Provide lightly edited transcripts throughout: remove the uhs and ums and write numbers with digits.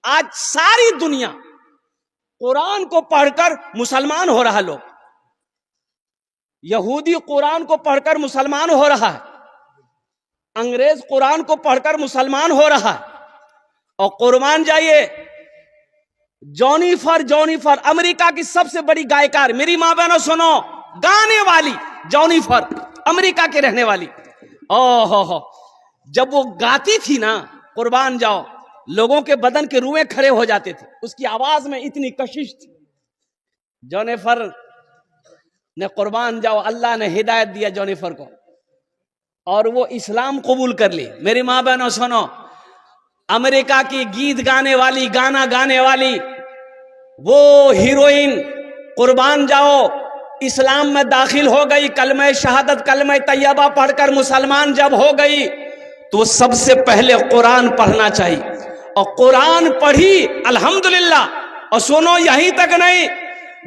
आज सारी दुनिया कुरान को पढ़कर मुसलमान हो रहा। लोग यहूदी कुरान को पढ़कर मुसलमान हो रहा है, अंग्रेज कुरान को पढ़कर मुसलमान हो रहा है। और कुर्बान जाइए, जॉनिफर अमेरिका की सबसे बड़ी गायकार, मेरी मां बहनों सुनो, गाने वाली जॉनिफर, अमेरिका के रहने वाली। ओहो, जब वो गाती थी ना कुर्बान जाओ, लोगों के बदन के रुएं खड़े हो जाते थे। उसकी आवाज में इतनी कशिश थी। जॉनिफर ने कुर्बान जाओ, अल्लाह ने हिदायत दिया जॉनिफर को और वो इस्लाम कबूल कर ली। मेरी मां बहनों सुनो, अमेरिका की गीत गाने वाली, गाना गाने वाली वो हीरोइन कुर्बान जाओ इस्लाम में दाखिल हो गई। कलमा शहादत, कलमा तैयबा पढ़कर मुसलमान जब हो गई तो सबसे पहले कुरान पढ़ना चाहिए। और कुरान पढ़ी अल्हम्दुलिल्लाह। और सुनो, यहीं तक नहीं,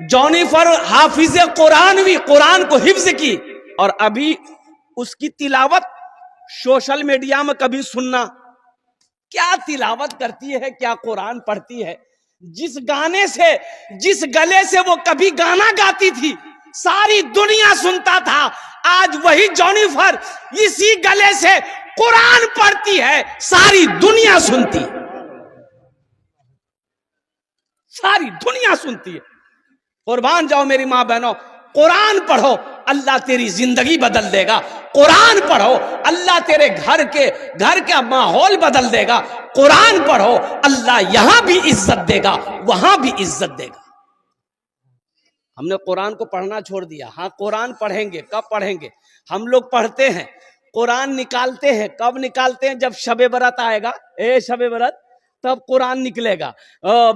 जॉनिफर हाफिज कुरान भी, कुरान को हिफ्ज की। और अभी उसकी तिलावत सोशल मीडिया में कभी सुनना, क्या तिलावत करती है, क्या कुरान पढ़ती है। जिस गाने से, जिस गले से वो कभी गाना गाती थी सारी दुनिया सुनता था, आज वही जॉनिफर इसी गले से कुरान पढ़ती है, सारी दुनिया सुनती है, सारी दुनिया सुनती है। कुर्बान जाओ मेरी मां बहनों, कुरान पढ़ो, अल्लाह तेरी जिंदगी बदल देगा। कुरान पढ़ो, अल्लाह तेरे घर का माहौल बदल देगा। कुरान पढ़ो, अल्लाह यहां भी इज्जत देगा, वहां भी इज्जत देगा। हमने कुरान को पढ़ना छोड़ दिया। हाँ, कुरान पढ़ेंगे, कब पढ़ेंगे? हम लोग पढ़ते हैं, कुरान निकालते हैं, कब निकालते हैं? जब शबे बरत आएगा, शबे बरत, तब कुरान निकलेगा।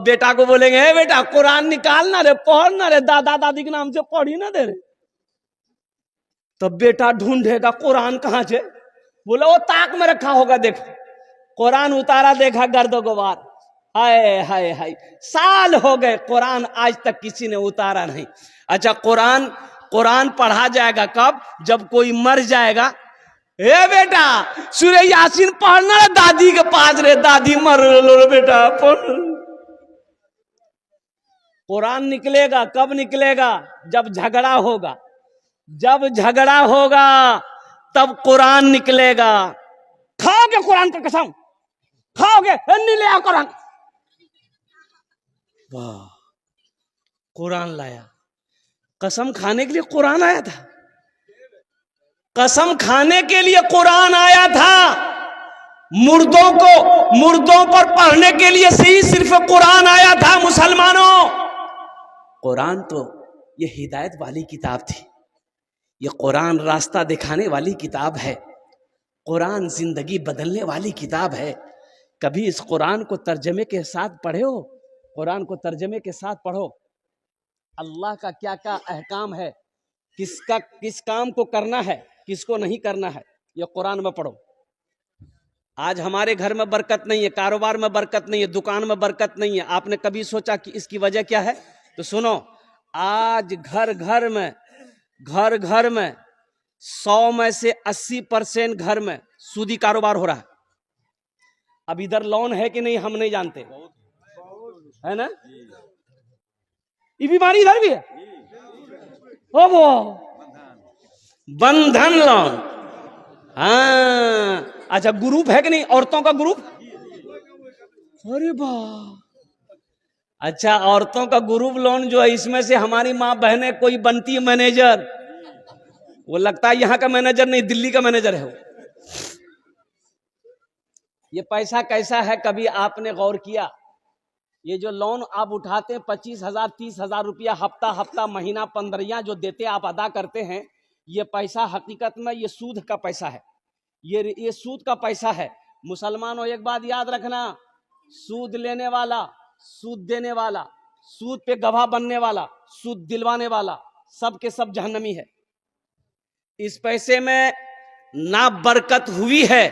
बेटा को बोलेंगे, हे बेटा कुरान निकालना रे, पढ़ना रे, दादा दादी के नाम से पढ़ी ना दे रे। तब बेटा ढूंढेगा कुरान कहां से, बोला वो ताक में रखा होगा, देखो कुरान उतारा, देखा गर्द गुबार। हाय हाय हाय, साल हो गए कुरान आज तक किसी ने उतारा नहीं। अच्छा, कुरान पढ़ा जाएगा कब? जब कोई मर जाएगा। ए बेटा सूरह यासीन पढ़ना रे, दादी के पास रे, दादी मर लो बेटा पढ़। कुरान निकलेगा कब निकलेगा? जब झगड़ा होगा, जब झगड़ा होगा तब कुरान निकलेगा। खाओगे कुरान की कसम, खाओगे? नहीं ले आओ कुरान। वाह, कुरान लाया। कसम खाने के लिए कुरान आया था, कसम खाने के लिए कुरान आया था। मुर्दों पर पढ़ने के लिए सही सिर्फ कुरान आया था। मुसलमानों, कुरान तो ये हिदायत वाली किताब थी, ये कुरान रास्ता दिखाने वाली किताब है, कुरान जिंदगी बदलने वाली किताब है। कभी इस कुरान को तर्जमे के साथ पढ़े हो? कुरान को तर्जमे के साथ पढ़ो, अल्लाह का क्या क्या अहकाम है, किस काम को करना है, किसको नहीं करना है, ये कुरान में पढ़ो। आज हमारे घर में बरकत नहीं है, कारोबार में बरकत नहीं है, दुकान में बरकत नहीं है। आपने कभी सोचा कि इसकी वजह क्या है? तो सुनो, आज घर घर में 100 में से 80% घर में सूदी कारोबार हो रहा है। अब इधर लोन है कि नहीं हम नहीं जानते, है ना? ये बीमारी इधर भी है। ओ वो बंधन लोन, हाँ। अच्छा, ग्रुप है कि नहीं, औरतों का ग्रुप? अरे वाह, अच्छा, औरतों का ग्रुप लोन जो है, इसमें से हमारी माँ बहनें कोई बनती है मैनेजर, वो लगता है यहाँ का मैनेजर नहीं, दिल्ली का मैनेजर है वो। ये पैसा कैसा है, कभी आपने गौर किया? ये जो लोन आप उठाते हैं 25,000 30,000 रुपया हफ्ता महीना 15 जो देते आप अदा करते हैं, ये पैसा हकीकत में ये सूद का पैसा है, ये सूद का पैसा है। मुसलमानों, एक बात याद रखना, सूद लेने वाला, सूद देने वाला, सूद पे गवाह बनने वाला, सूद दिलवाने वाला, सब के सब जहन्नमी है। इस पैसे में ना बरकत हुई है,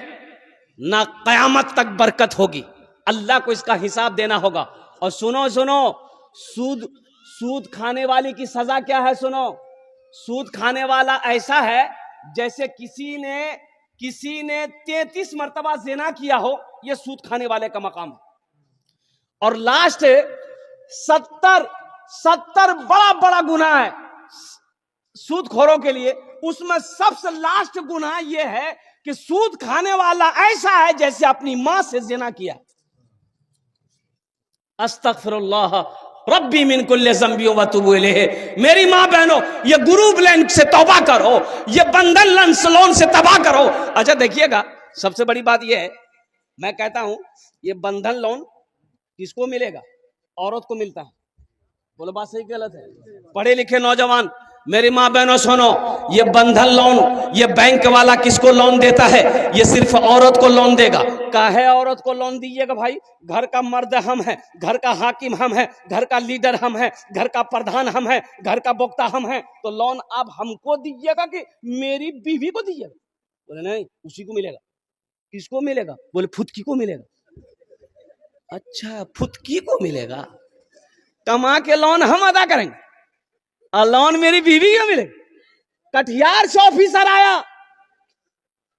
ना कयामत तक बरकत होगी। अल्लाह को इसका हिसाब देना होगा। और सुनो, सूद खाने वाले की सजा क्या है? सुनो, सूद खाने वाला ऐसा है जैसे किसी ने 33 मर्तबा ज़िना किया हो, यह सूद खाने वाले का मकाम है। और लास्ट 70 बड़ा बड़ा गुनाह है सूदखोरों के लिए। उसमें सबसे लास्ट गुनाह यह है कि सूद खाने वाला ऐसा है जैसे अपनी मां से ज़िना किया। अस्तगफिरुल्लाह रब्बी मिन कुल्li ज़ंबि व अतूबु इलैहि। मेरी मां बहनों, ये ग्रुप लोन से तौबा करो, ये बंधन लोन से तौबा करो। अच्छा देखिएगा, सबसे बड़ी बात यह है, मैं कहता हूं ये बंधन लोन किसको मिलेगा? औरत को मिलता है। बोलो बात सही गलत है? पढ़े लिखे नौजवान मेरी माँ बहनों सुनो, ये बंधन लोन, ये बैंक वाला किसको लोन देता है? ये सिर्फ औरत को लोन देगा। काहे औरत को लोन दीजिएगा भाई? घर का मर्द हम है, घर का हाकिम हम है, घर का लीडर हम है, घर का प्रधान हम है, घर का वक्ता हम है, तो लोन आप हमको दीजिएगा कि मेरी बीवी को दीजिएगा? बोले नहीं, उसी को मिलेगा। किसको मिलेगा? बोले फुदकी को मिलेगा। अच्छा, फुदकी को मिलेगा। कमा के लोन हम अदा करेंगे और लोन मेरी बीवी को मिलेगा। कटिहार से ऑफिसर आया,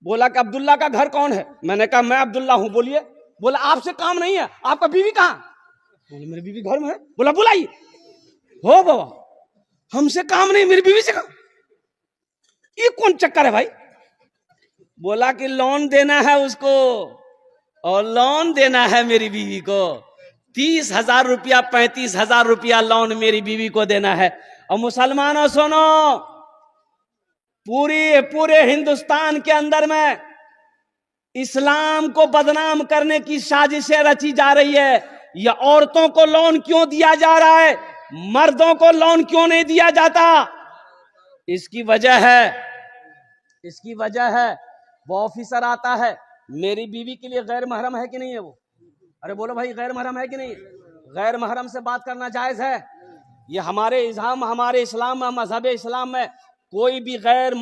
बोला कि अब्दुल्ला का घर कौन है? मैंने कहा मैं अब्दुल्ला हूं। बोलिए। बोला आपसे काम नहीं है, आपका बीवी कहां? बोले मेरी बीवी घर में है। बोला बुलाइए। हो बाबा, हमसे काम नहीं, मेरी बीवी से काम। ये कौन चक्कर है भाई? बोला कि लोन देना है उसको, और लोन देना है मेरी बीवी को। 30,000 रुपया 35,000 रुपया लोन मेरी बीवी को देना है। और मुसलमानों सुनो, पूरे हिंदुस्तान के अंदर में इस्लाम को बदनाम करने की साजिशें रची जा रही है। या औरतों को लोन क्यों दिया जा रहा है, मर्दों को लोन क्यों नहीं दिया जाता? इसकी वजह है वो ऑफिसर आता है, मेरी बीवी के लिए गैर महरम है कि नहीं है वो? अरे बोलो भाई, गैर महरम है कि नहीं? गैर महरम से बात करना जायज है? ये हमारे इस्लाम में, मजहब इस्लाम में कोई भी गैर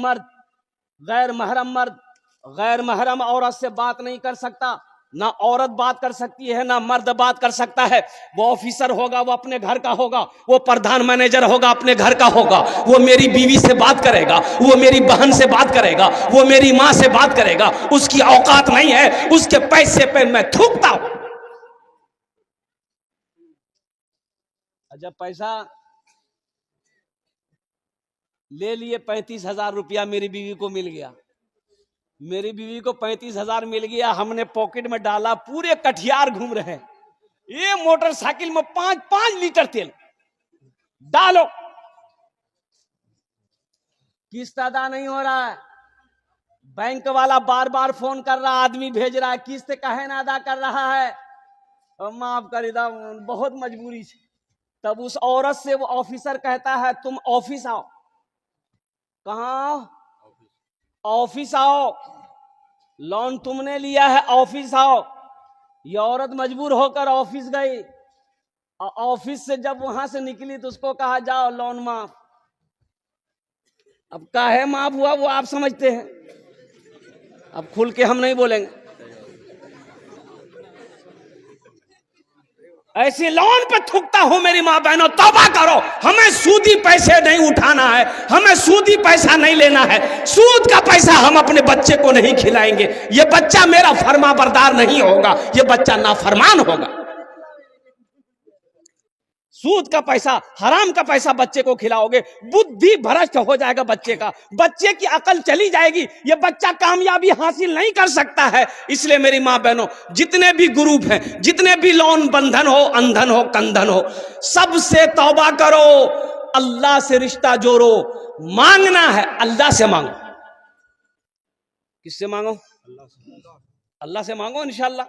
महरम औरत से बात नहीं कर सकता। ना औरत बात कर सकती है, ना मर्द बात कर सकता है। वो ऑफिसर होगा, वो अपने घर का होगा, वो प्रधान मैनेजर होगा, अपने घर का होगा। वो मेरी बीवी से बात करेगा, वो मेरी बहन से बात करेगा, वो मेरी माँ से बात करेगा। उसकी औकात नहीं है, उसके पैसे पे मैं थूकता हूं। जब पैसा ले लिए 35,000 रुपया मेरी बीवी को मिल गया, मेरी बीवी को 35,000 मिल गया, हमने पॉकेट में डाला, पूरे कटिहार घूम रहे हैं। ये मोटरसाइकिल में 5-5 लीटर तेल डालो, किस्त अदा नहीं हो रहा है। बैंक वाला बार बार फोन कर रहा, आदमी भेज रहा है, किस्त काहे ना अदा कर रहा है? माफ कर दो, बहुत मजबूरी है। तब उस औरत से वो ऑफिसर कहता है तुम ऑफिस आओ। कहां? ऑफिस आओ, लोन तुमने लिया है, ऑफिस आओ। ये औरत मजबूर होकर ऑफिस गई, और ऑफिस से जब वहां से निकली तो उसको कहा जाओ लोन माफ। अब काहे माफ हुआ वो आप समझते हैं, अब खुल के हम नहीं बोलेंगे। ऐसे लोन पे थूकता हूं मेरी मां बहनों, तौबा करो। हमें सूदी पैसे नहीं उठाना है, हमें सूदी पैसा नहीं लेना है। सूद का पैसा हम अपने बच्चे को नहीं खिलाएंगे। ये बच्चा मेरा फरमाबरदार नहीं होगा, ये बच्चा नाफरमान होगा। सूद का पैसा, हराम का पैसा बच्चे को खिलाओगे, बुद्धि भ्रष्ट हो जाएगा बच्चे का, बच्चे की अकल चली जाएगी, ये बच्चा कामयाबी हासिल नहीं कर सकता है। इसलिए मेरी मां बहनों, जितने भी ग्रुप हैं, जितने भी लोन, बंधन हो, अंधन हो, कंधन हो, सबसे तौबा करो, अल्लाह से रिश्ता जोड़ो। मांगना है अल्लाह से मांगो। किससे मांगो? अल्लाह से मांगो। इंशाअल्लाह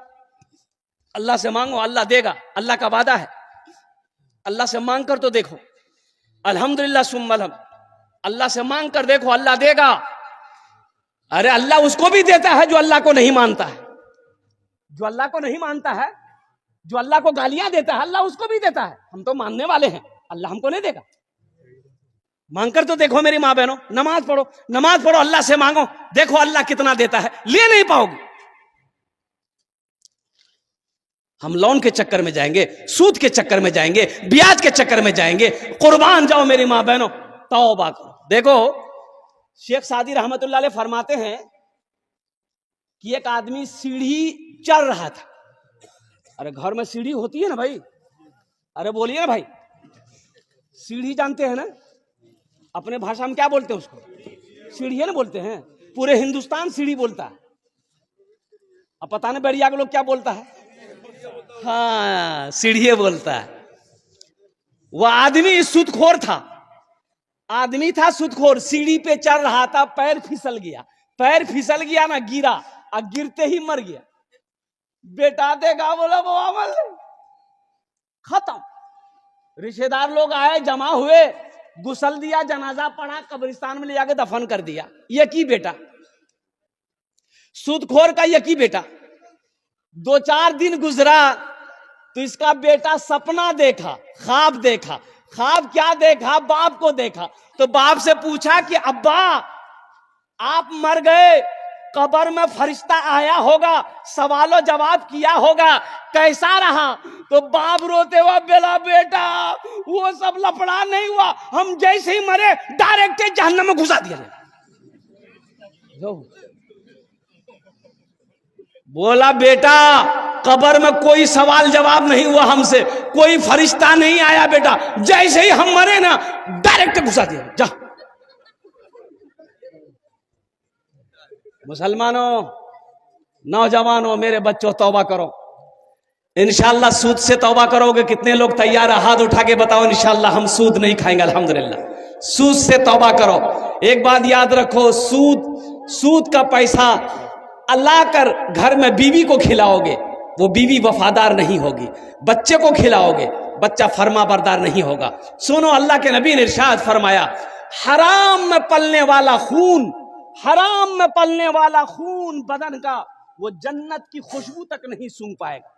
अल्लाह से मांगो, अल्लाह देगा, अल्लाह का वादा है। अल्लाह से मांग कर तो देखो, अल्हम्दुलिल्लाह सुम्मल अल्लाह से मांग कर देखो, अल्लाह देगा। अरे अल्लाह उसको भी देता है जो अल्लाह को नहीं मानता है, जो अल्लाह को नहीं मानता है, जो अल्लाह को गालियां देता है, अल्लाह उसको भी देता है। हम तो मानने वाले हैं, अल्लाह हमको नहीं देगा। मांग कर तो देखो मेरी मां बहनों, नमाज पढ़ो, अल्लाह से मांगो, देखो अल्लाह कितना देता है। ले नहीं पाओगे। हम लोन के चक्कर में जाएंगे, सूद के चक्कर में जाएंगे, ब्याज के चक्कर में जाएंगे। कुर्बान जाओ मेरी मां बहनों, तौबा करो। देखो शेख सादी रहमतुल्लाह अलैह फरमाते हैं कि एक आदमी सीढ़ी चढ़ रहा था, अरे घर में सीढ़ी होती है ना भाई, अरे बोलिए ना भाई, सीढ़ी जानते हैं ना, अपने भाषा में क्या बोलते हैं उसको, सीढ़ी है ना बोलते हैं, पूरे हिंदुस्तान सीढ़ी बोलता है। अब पता नहीं बढ़िया के लोग क्या बोलता है, हाँ सीढ़ी बोलता है। वह आदमी सूदखोर था, आदमी था सूदखोर, सीढ़ी पे चढ़ रहा था, पैर फिसल गया, पैर फिसल गया ना, गिरा और गिरते ही मर गया। बेटा देखा, बोला वो अमल खत्म। रिश्तेदार लोग आए, जमा हुए, गुसल दिया, जनाजा पढ़ा, कब्रिस्तान में ले जाके दफन कर दिया। ये की बेटा, सूदखोर का ये की बेटा। 2-4 दिन गुजरा तो इसका बेटा सपना देखा, ख्वाब देखा। ख्वाब क्या देखा, बाप को देखा। तो बाप से पूछा कि अब्बा आप मर गए, कब्र में फरिश्ता आया होगा, सवालों जवाब किया होगा, कैसा रहा? तो बाप रोते हुआ बोला, बेटा वो सब लफड़ा नहीं हुआ, हम जैसे ही मरे डायरेक्ट जहन्नम में घुसा दिया। बोला बेटा कब्र में कोई सवाल जवाब नहीं हुआ हमसे, कोई फरिश्ता नहीं आया बेटा, जैसे ही हम मरे ना डायरेक्ट घुसा दिया। जा मुसलमानों, नौजवानों, मेरे बच्चों, तौबा करो। इंशाअल्लाह सूद से तौबा करोगे। कितने लोग तैयार है? हाथ उठा के बताओ, इंशाअल्लाह हम सूद नहीं खाएंगे। अल्हम्दुलिल्लाह, सूद से तौबा करो। एक बात याद रखो, सूद का पैसा अल्लाह कर घर में बीवी को खिलाओगे, वो बीवी वफादार नहीं होगी। बच्चे को खिलाओगे, बच्चा फर्मा बरदार नहीं होगा। सुनो, अल्लाह के नबी ने इरशाद फरमाया, हराम में पलने वाला खून, हराम में पलने वाला खून बदन का, वो जन्नत की खुशबू तक नहीं सूंघ पाएगा।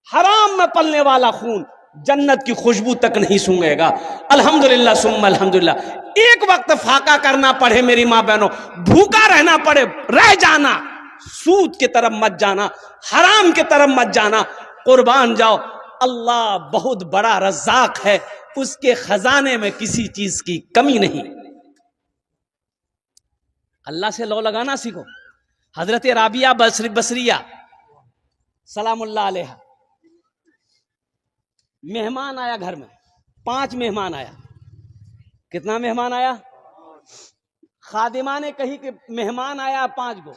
हराम में पलने वाला खून जन्नत की खुशबू तक नहीं सूंघेगा। अल्हम्दुलिल्लाह सुम्मा अल्हम्दुलिल्लाह। एक वक्त फाका करना पड़े मेरी माँ बहनों, भूखा रहना पड़े, रह जाना, सूद की तरफ मत जाना, हराम की तरफ मत जाना, कुर्बान जाओ। अल्लाह बहुत बड़ा रज़्ज़ाक है, उसके खजाने में किसी चीज की कमी नहीं। अल्लाह से लौ लगाना सीखो। हजरत राबिया बसरिया सलामुल्लाह अलैहा, मेहमान आया घर में, 5 मेहमान आया। कितना मेहमान आया? खादिमा ने कही कि मेहमान आया 5 गो।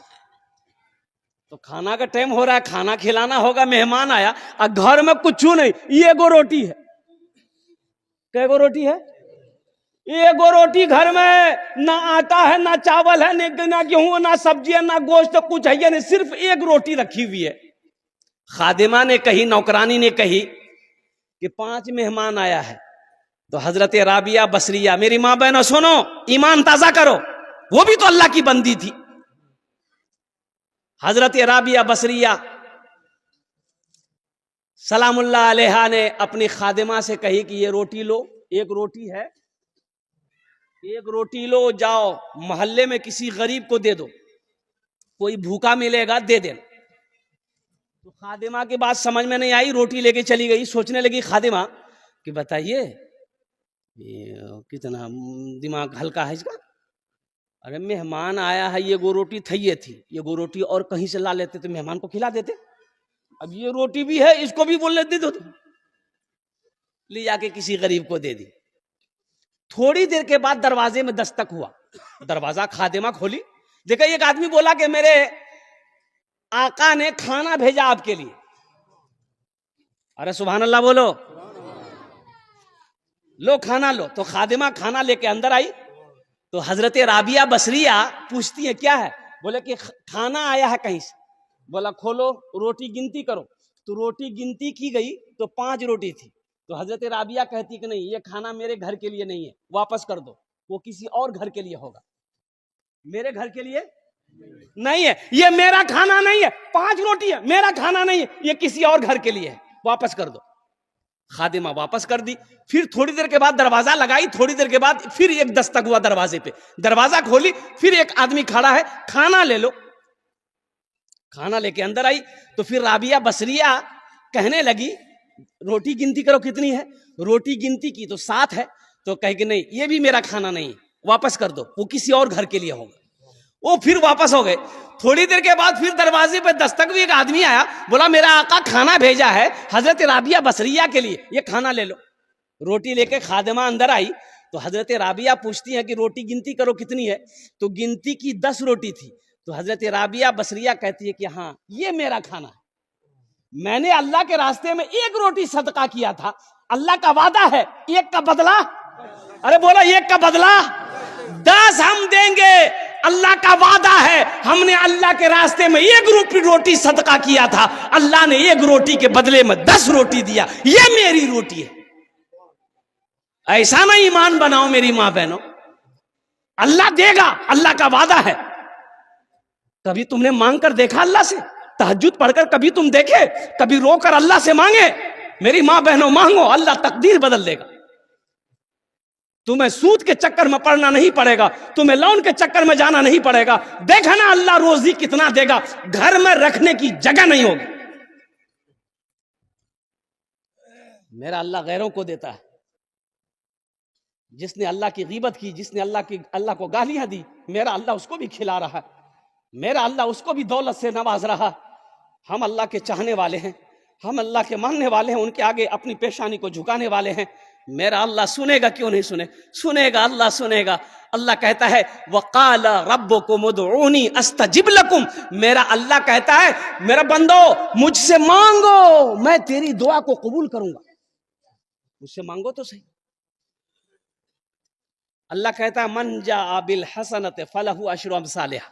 तो खाना का टाइम हो रहा है, खाना खिलाना होगा, मेहमान आया और घर में कुछ नहीं, ये गो रोटी है। कै गो रोटी है? एगो रोटी घर में, ना आटा है, ना चावल है, ना गेहूं, ना सब्जी है, ना गोश्त, कुछ है नहीं, सिर्फ एक रोटी रखी हुई है। खादिमा ने कही, नौकरानी ने कही कि 5 मेहमान आया है। तो हजरत राबिया बसरिया, मेरी माँ बहनों सुनो, ईमान ताजा करो, वो भी तो अल्लाह की बंदी थी। हजरत राबिया बसरिया सलामुल्लाह अलैहा ने अपनी खादिमा से कही कि ये रोटी लो, एक रोटी है, एक रोटी लो, जाओ मोहल्ले में किसी गरीब को दे दो, कोई भूखा मिलेगा दे देना। तो खादिमा की बात समझ में नहीं आई, रोटी लेके चली गई। सोचने लगी खादिमा कि बताइए कितना दिमाग हल्का है इसका। अरे मेहमान आया है, ये गो रोटी थी, ये गो रोटी और कहीं से ला लेते तो मेहमान को खिला देते। अब ये रोटी भी है, इसको भी बोल लेते तो ले जाके किसी गरीब को दे दी। थोड़ी देर के बाद दरवाजे में दस्तक हुआ, दरवाजा खादिमा खोली, देखा एक आदमी बोला कि मेरे आका ने खाना भेजा आपके लिए। अरे सुभान अल्लाह बोलो, लो खाना लो। तो खादिमा खाना लेके अंदर आई। तो हजरत राबिया बसरिया पूछती है क्या है? बोले कि खाना आया है कहीं से। बोला खोलो, रोटी गिनती करो। तो रोटी गिनती की गई तो 5 रोटी थी। तो हजरत राबिया कहती कि नहीं, ये खाना मेरे घर के लिए नहीं है, वापस कर दो, वो किसी और घर के लिए होगा, मेरे घर के लिए नहीं है, ये मेरा खाना नहीं है। 5 रोटी है, मेरा खाना नहीं है, ये किसी और घर के लिए है, वापस कर दो। खादिमा वापस कर दी। फिर थोड़ी देर के बाद दरवाजा लगाई, थोड़ी देर के बाद फिर एक दस्तक हुआ दरवाजे पे, दरवाजा खोली, फिर एक आदमी खड़ा है, खाना ले लो। खाना लेके अंदर आई। तो फिर राबिया बसरिया कहने लगी रोटी गिनती करो कितनी है। रोटी गिनती की तो 7 है। तो कहे कि नहीं, ये भी मेरा खाना नहीं है, वापस कर दो, वो किसी और घर के लिए होगा। वो फिर वापस हो गए। थोड़ी देर के बाद फिर दरवाजे पे दस्तक भी एक आदमी आया, बोला मेरा आका खाना भेजा है हजरत राबिया बसरिया के लिए, ये खाना ले लो। रोटी लेके खादिमा अंदर आई तो हजरत राबिया पूछती है कि रोटी गिनती करो कितनी है, तो गिनती की 10 रोटी थी। तो हजरत राबिया बसरिया कहती है कि हाँ ये मेरा खाना है, मैंने अल्लाह के रास्ते में 1 रोटी सदका किया था, अल्लाह का वादा है 1 का बदला, अरे बोला 1 का बदला 10 हम देंगे, अल्लाह का वादा है। हमने अल्लाह के रास्ते में 1 रोटी सदका किया था, अल्लाह ने 1 रोटी के बदले में 10 रोटी दिया, ये मेरी रोटी है। ऐसा ना ईमान बनाओ मेरी मां बहनों, अल्लाह देगा, अल्लाह का वादा है। कभी तुमने मांग कर देखा अल्लाह से? तहज्जुद पढ़कर कभी तुम देखे? कभी रोकर अल्लाह से मांगे? मेरी मां बहनों मांगो, अल्लाह तकदीर बदल देगा। तुम्हें सूद के चक्कर में पड़ना नहीं पड़ेगा, तुम्हें लोन के चक्कर में जाना नहीं पड़ेगा। देखा ना अल्लाह रोजी कितना देगा, घर में रखने की जगह नहीं होगी। मेरा अल्लाह गैरों को देता है। जिसने अल्लाह की गीबत की, जिसने अल्लाह को गालियां दी, मेरा अल्लाह उसको भी खिला रहा है, मेरा अल्लाह उसको भी दौलत से नवाज रहा। हम अल्लाह के चाहने वाले हैं, हम अल्लाह के मानने वाले हैं, उनके आगे अपनी पेशानी को झुकाने वाले हैं। मेरा अल्लाह सुनेगा, क्यों नहीं सुनेगा, अल्लाह सुनेगा। अल्लाह कहता है वक़ाल रब्बुकुम उदऊनी अस्तजिब लकुम, मेरा अल्लाह कहता है मेरा बंदो मुझसे मांगो, मैं तेरी दुआ को कबूल करूंगा। मुझसे मांगो तो सही। अल्लाह कहता है मन जा बिल हसनत फलहु अशरु अमसालिहा।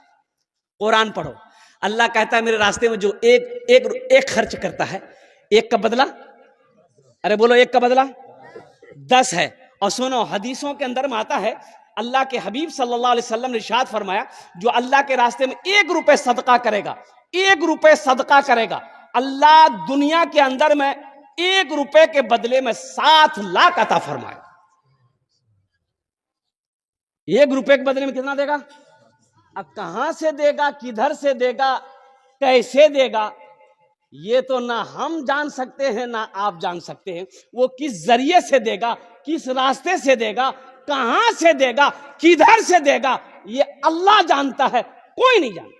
कुरान पढ़ो, अल्लाह कहता है मेरे रास्ते में जो एक खर्च करता है, 1 का बदला, अरे बोलो 1 का बदला 10 है। और सुनो हदीसों के अंदर में आता है, अल्लाह के हबीब सल्लल्लाहु अलैहि वसल्लम ने इरशाद फरमाया, जो अल्लाह के रास्ते में 1 रुपए सदका करेगा, 1 रुपए सदका करेगा, अल्लाह दुनिया के अंदर में 1 रुपए के बदले में 7 लाख अता फरमाएगा। 1 रुपए के बदले में कितना देगा? अब कहां से देगा, किधर से देगा, कैसे देगा, ये तो ना हम जान सकते हैं ना आप जान सकते हैं। वो किस जरिए से देगा, किस रास्ते से देगा, कहां से देगा, किधर से देगा, ये अल्लाह जानता है, कोई नहीं जानता।